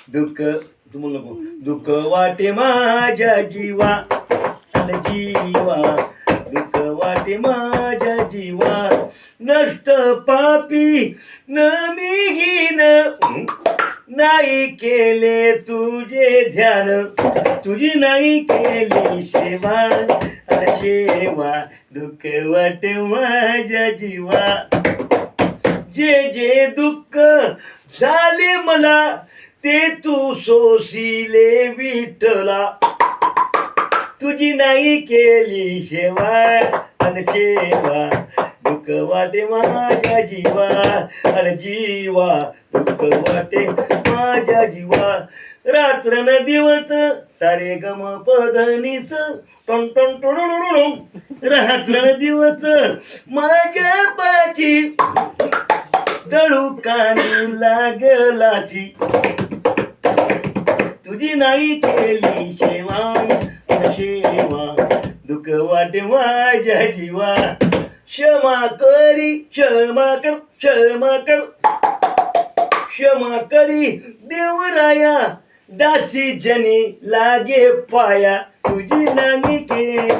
दुःख तुम्हाला नको दुःख वाटे माझ्या जीवा आणि जीवा दुःख वाटे माझ्या जीवा नष्ट पापी न मीहीन नाही केले तुझे ध्यान तुझी नाही केली सेवा अरे सेवा दुःख वाटे माझ्या जीवा जे जे दुःख झाले मला ते तू सोसिले विठ्ठला तुझी नाही केली सेवा आणि सेवा दुःख वाटे माझ्या जीवा आणि जीवा दुःख वाटे माझ्या जीवा रात्र न दिवस सारे गम पधनीच टोन टोन टोन रात्र न दिवस माझ्या पाची दळू कानी लागलाची तुझी नाही केली सेवा सेवा दुःख वाटे माझ्या जीवा क्षमा करी क्षमा कर क्षमा कर क्षमा करी देवराया दासी जनी लागे पाया तुझी नाही केली